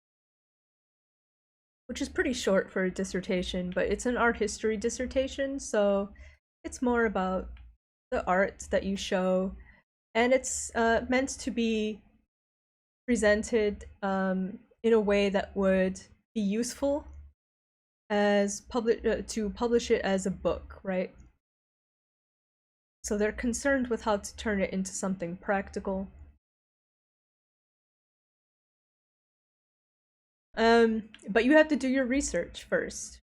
which is pretty short for a dissertation, but it's an art history dissertation, so it's more about the art that you show, and it's meant to be presented in a way that would be useful to publish it as a book, right? So they're concerned with how to turn it into something practical. But you have to do your research first.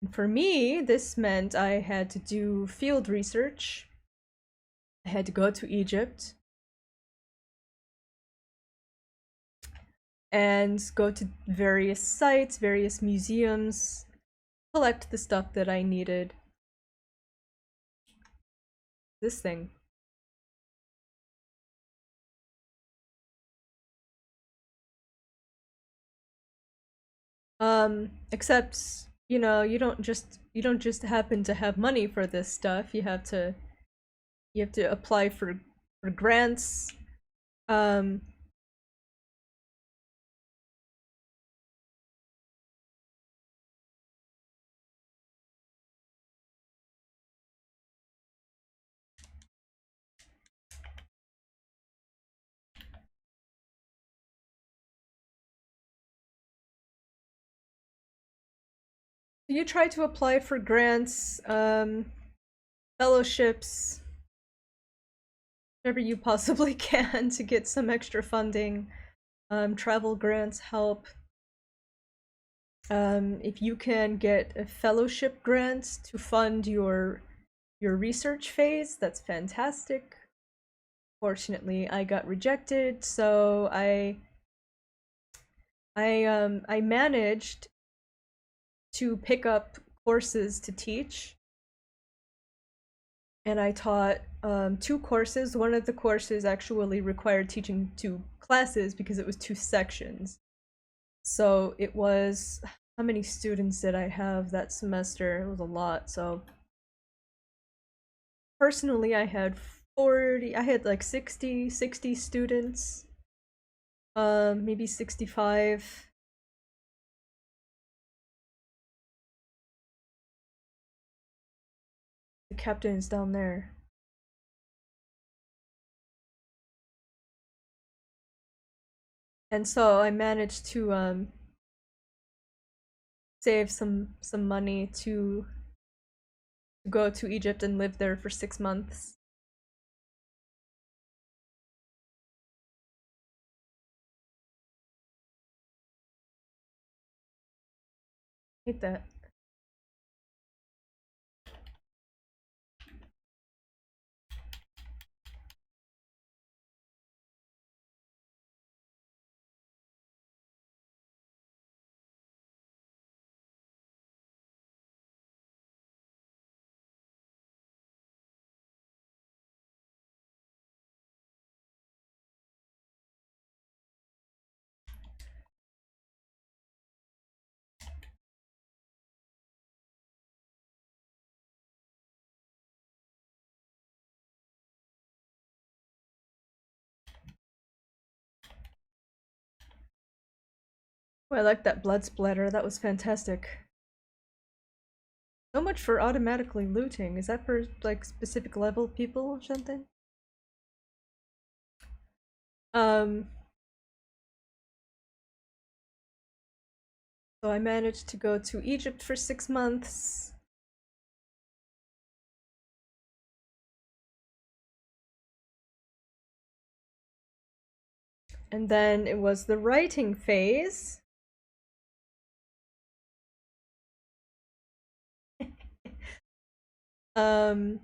And for me, this meant I had to do field research. I had to go to Egypt and go to various sites, various museums, collect the stuff that I needed. This thing. Except, you don't just happen to have money for this stuff. You have to apply for grants. Um, you try to apply for grants, fellowships, whatever you possibly can to get some extra funding. Travel grants help. If you can get a fellowship grant to fund your research phase, that's fantastic. Fortunately, I got rejected, so I managed to pick up courses to teach, and I taught two courses. One of the courses actually required teaching two classes because it was two sections. So it was, how many students did I have that semester? It was a lot. So personally, I had like 60 students, maybe 65. The captain is down there. And so I managed to save some money to go to Egypt and live there for 6 months. Hate that. Oh, I like that blood splatter. That was fantastic. So much for automatically looting. Is that for like specific level people or something? Um, so I managed to go to Egypt for 6 months. And then it was the writing phase. um,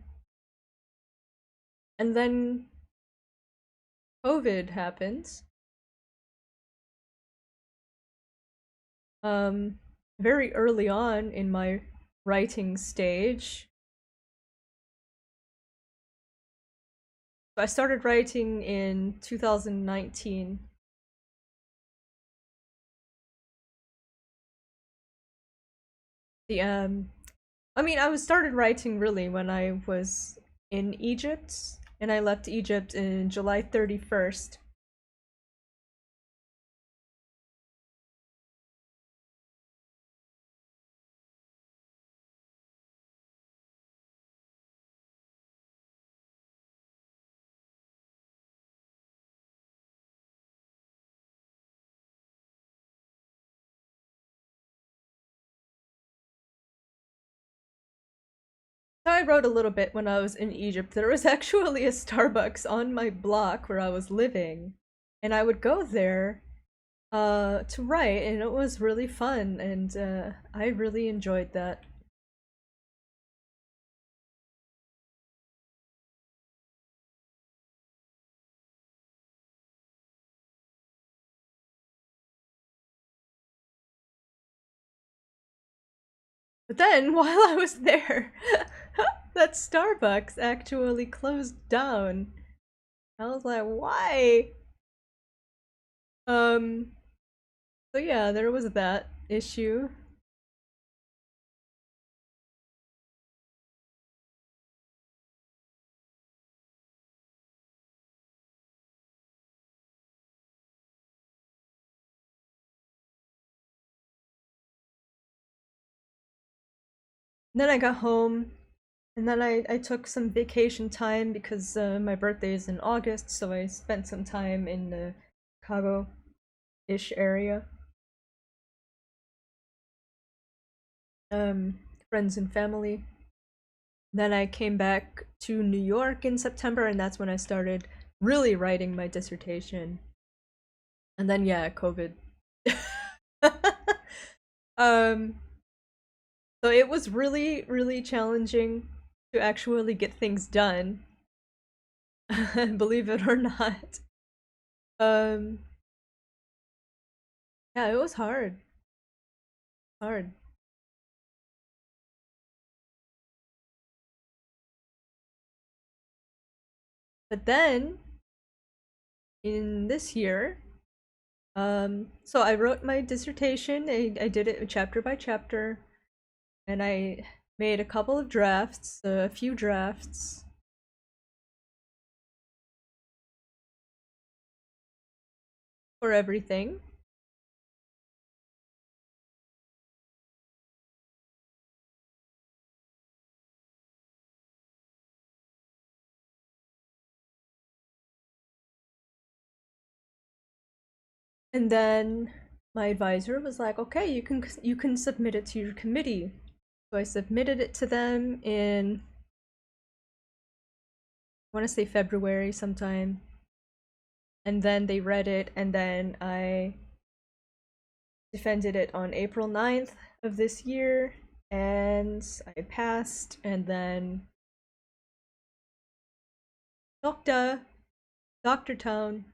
and then COVID happened. Very early on in my writing stage. I started writing in 2019. The I mean, I was started writing really when I was in Egypt, and I left Egypt in July 31st. So I wrote a little bit when I was in Egypt. There was actually a Starbucks on my block where I was living, and I would go there to write, and it was really fun, and I really enjoyed that. But then, while I was there, that Starbucks actually closed down. I was like, why? Um, so yeah, there was that issue. Then I got home, and then I took some vacation time because my birthday is in August, so I spent some time in the Chicago-ish area. Um, Friends and family. Then I came back to New York in September, and that's when I started really writing my dissertation. And then yeah, COVID. um, so it was really, really challenging to actually get things done. Believe it or not. Um, yeah, it was hard. Hard. But then in this year, so I wrote my dissertation. I did it chapter by chapter, and I made a couple of drafts, a few drafts for everything. And then my advisor was like, "Okay, you can submit it to your committee." So I submitted it to them in, I want to say February sometime. And then they read it, and then I defended it on April 9th of this year, and I passed, and then Doctor Town.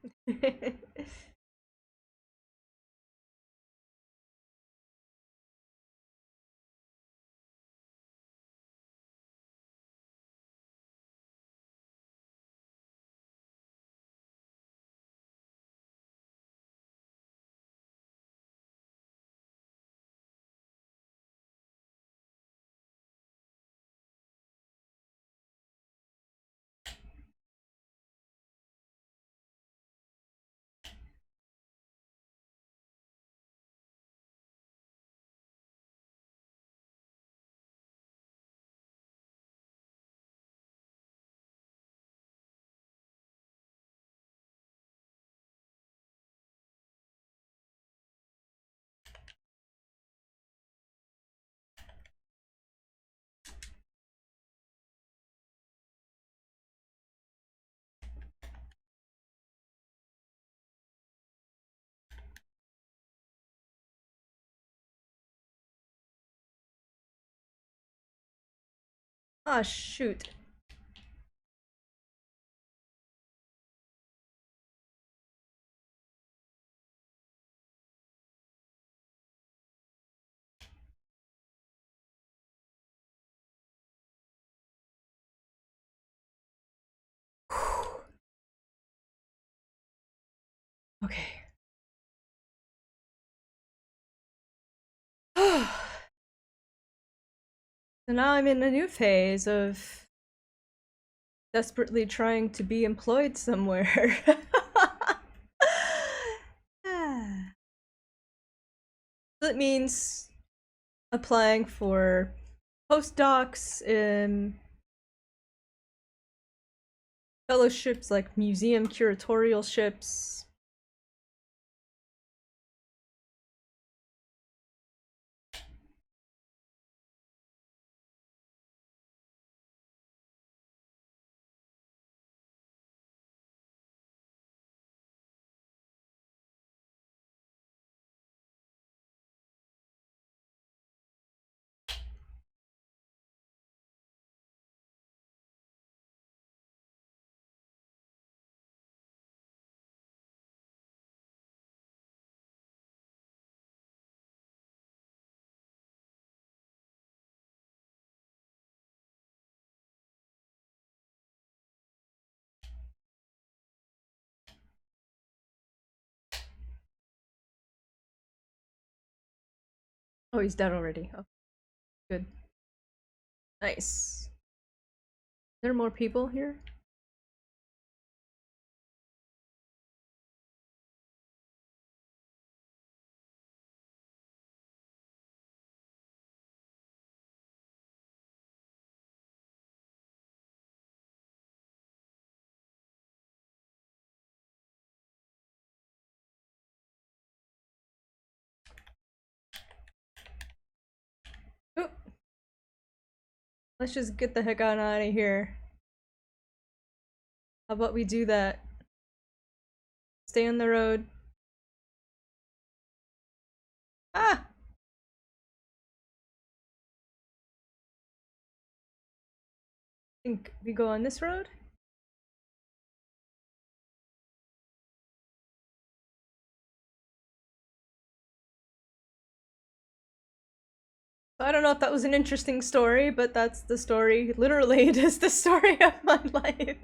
Ah, shoot. Okay. So now I'm in a new phase of desperately trying to be employed somewhere. That means applying for postdocs in fellowships like museum curatorialships. Oh, he's dead already. Oh, good. Nice. There are more people here? Oop. Let's just get the heck on out of here. How about we do that? Stay on the road. Ah! Think we go on this road? I don't know if that was an interesting story, but that's the story. Literally, it is the story of my life.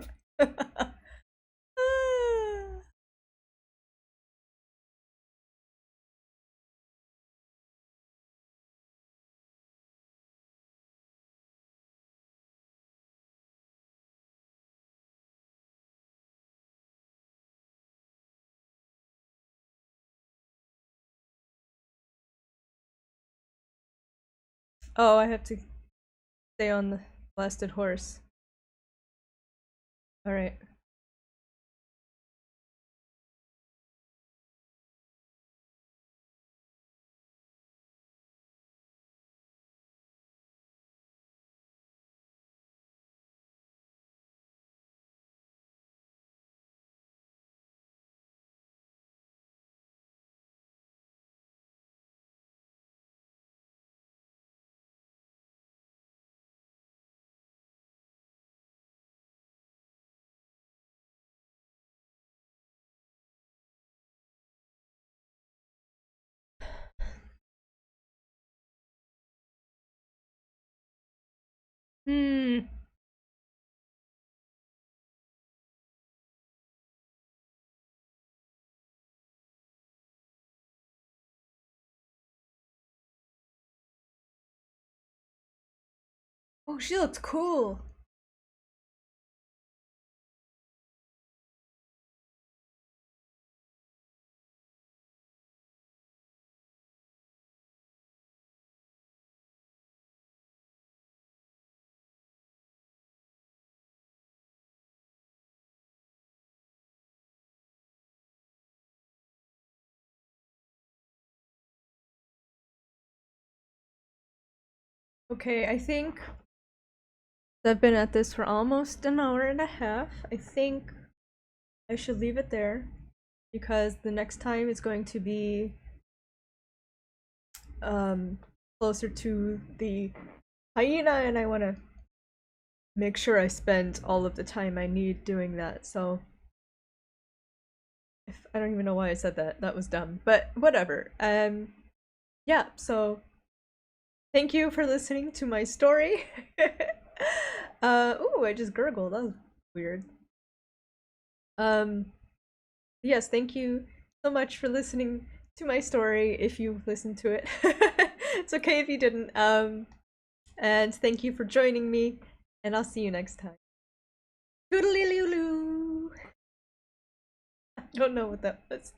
Oh, I have to stay on the blasted horse. Alright. Hmm. Oh, she looks cool. Okay, I think I've been at this for almost an hour and a half. I think I should leave it there because the next time is going to be um closer to the hyena and I want to make sure I spend all of the time I need doing that. So if I don't even know why I said that. That was dumb. But whatever. Yeah, so thank you for listening to my story. Ooh, I just gurgled. That was weird. Um, yes, thank you so much for listening to my story if you listened to it. It's okay if you didn't. And thank you for joining me, and I'll see you next time. Toodaloo! I don't know what that was.